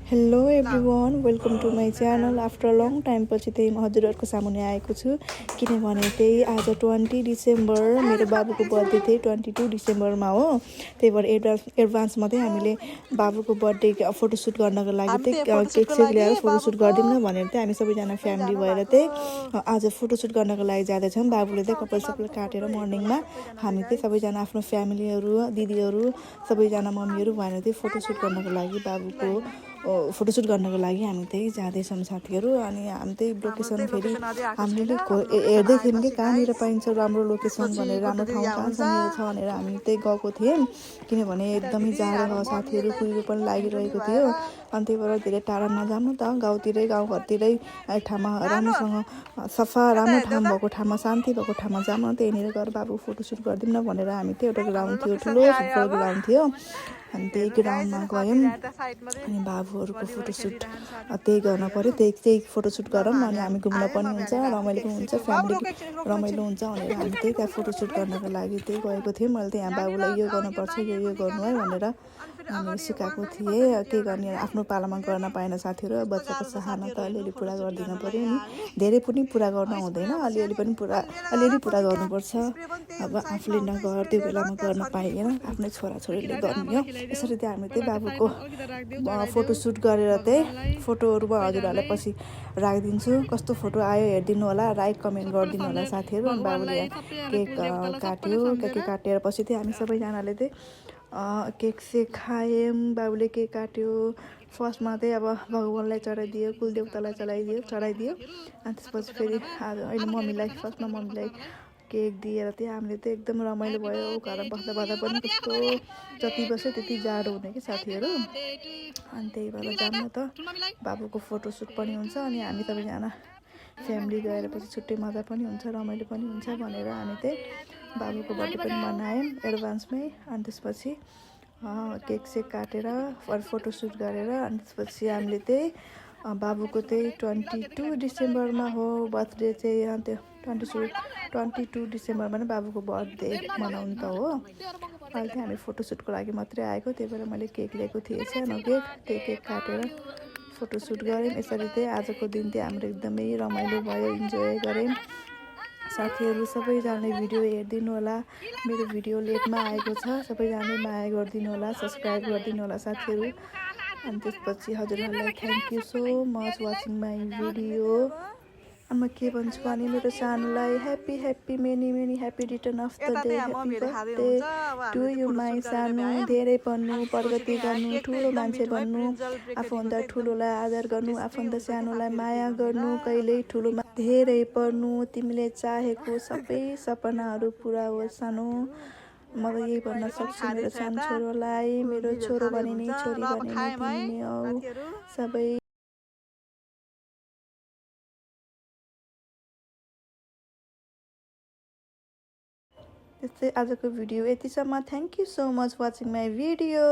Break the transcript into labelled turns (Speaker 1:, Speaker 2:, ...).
Speaker 1: hello everyone welcome to my channel after long time पछि त्यही म हजुरहरूको सामुन्ने आएको छु किनभने त्यही आज 20 डिसेम्बर मेरो बाबुको बर्थडे थियो 22 डिसेम्बरमा हो त्यही भएर एडभान्समा चाहिँ हामीले बाबुको बर्थडे फोटोसुट गर्नको लागि चाहिँ केक सेक ल्याएर फोटोसुट गरिदिउँ न भनेर चाहिँ हामी सबैजना फ्यामिली भएर चाहिँ आज फोटोसुट गर्नको लागि जाँदैछौँ बाबुले चाहिँ कपाल सपाल काटेर मर्निङमा हामी चाहिँ सबैजना आफ्नो फ्यामिलीहरू दिदीहरू सबैजना मम्मीहरू भएर चाहिँ फोटोसुट गर्नको लागि बाबुको फोटोसुट गर्नको लागि हामी त्यही जाँदैछौँ साथीहरू अनि हामी त्यही लोकेसन फेरि हामीले हेर्दै थियौँ कि कहाँनिर पाइन्छ राम्रो लोकेसन भनेर राम्रो ठाउँ कहाँनिर छ भनेर हामी त्यही गएको थियौँ किनभने एकदमै जाडो हो साथीहरू कुहिरो पनि लागिरहेको थियो अनि त्यही भएर धेरै टाढा नजानु त गाउँतिरै गाउँघरतिरै ठाउँमा राम्रोसँग सफा राम्रो ठाउँ भएको ठाउँमा शान्ति भएको ठाउँमा जाऊँ त्यहीँनिर गएर बाबु फोटोसुट गरिदिउँ न भनेर हामी त्यही एउटा ग्राउन्ड थियो ठुलो फुटबल ग्राउन्ड थियो अनि त्यही ग्राउन्डमा गयौँ अनि बाबुहरूको फोटोसुट त्यही गर्न पऱ्यो त्यही फोटोसुट गरौँ अनि हामी घुम्न पनि हुन्छ रमाइलो पनि हुन्छ फ्यामिली रमाइलो हुन्छ भनेर हामी त्यही त्यहाँ फोटोसुट गर्नको लागि त्यही गएको थियौँ मैले त्यहाँ बाबुलाई यो गर्नुपर्छ यो गर्नु है भनेर हामीले सिकाएको थिएँ के गर्ने आफ्नो पालामा गर्न पाएन साथीहरू बच्चाको चाहना त अलिअलि पुरा गरिदिनु पऱ्यो नि धेरै पनि पुरा गर्न हुँदैन अलिअलि पनि अलिअलि पुरा गर्नुपर्छ अब आफूले नगर त्यो बेलामा गर्न पाइएन आफ्नै छोराछोरीले गर्ने हो यसरी चाहिँ हामी त्यही बाबुको फोटोसुट गरेर चाहिँ फोटोहरू म हजुरहरूलाई पछि राखिदिन्छु कस्तो फोटो आयो हेरिदिनु होला लाइक कमेन्ट गरिदिनु होला साथीहरू अनि बाबुले केक काट्यो केक काटेर पछि चाहिँ हामी सबैजनाले चाहिँ केक सेक खायौँ बाबुले केक काट्यो फर्स्टमा चाहिँ अब भगवान्लाई चढाइदियो कुलदेवतालाई चढाइदियो अनि त्यसपछि फेरि अहिले मम्मीलाई फर्स्टमा मम्मीलाई केक दिएर चाहिँ हामीले चाहिँ एकदम रमाइलो भयो घरमा बस्दा पनि कस्तो जति बस्यो त्यति जाडो हुने कि साथीहरू अनि त्यही भएर जान्न त बाबुको फोटोसुट पनि हुन्छ अनि हामी सबैजना फ्यामिली गएर पछि छुट्टै मजा पनि हुन्छ रमाइलो पनि हुन्छ भनेर हामी चाहिँ बाबुको बर्थडे पनि मनायौँ एडभान्समै अनि त्यसपछि केक सेक काटेर फोटोसुट गरेर अनि त्यसपछि हामीले चाहिँ बाबुको चाहिँ 22 डिसेम्बरमा हो बर्थडे चाहिँ त्यो 22 डिसेम्बरमा नै बाबुको बर्थडे मनाउनु त हो अहिले चाहिँ हामी फोटोसुटको लागि मात्रै आएको त्यही भएर मैले केक लिएको थिएँ सानो केक काटेर फोटोसुट गऱ्यौँ यसरी चाहिँ आजको दिन चाहिँ हाम्रो एकदमै रमाइलो भयो इन्जोय गऱ्यौँ साथीहरू सबैजनाले भिडियो हेरिदिनु होला मेरो भिडियो लेटमा आएको छ सबैजनाले माया गरिदिनु होला सब्सक्राइब गरिदिनु होला साथीहरू अनि त्यसपछि हजुरहरूलाई thank you so much watching my video अनि म के भन्छु भने मेरो सानोलाई happy many happy return of the day happy birthday to you my सानो धेरै पढ्नु प्रगति गर्नु ठुलो मान्छे बन्नु आफूभन्दा ठुलोलाई आदर गर्नु आफूभन्दा सानोलाई माया गर्नु कहिल्यै ठुलोमा धेरै पढ्नु तिमीले चाहेको सबै सपनाहरू पुरा होस् सानो म त यही भन्न सक्छु मेरो सानो छोरोलाई मेरो छोरो भने नि छोरी भने नि तिमी नै हौ सबै त्यस्तै आजको भिडियो यतिसम्म thank you so much watching my video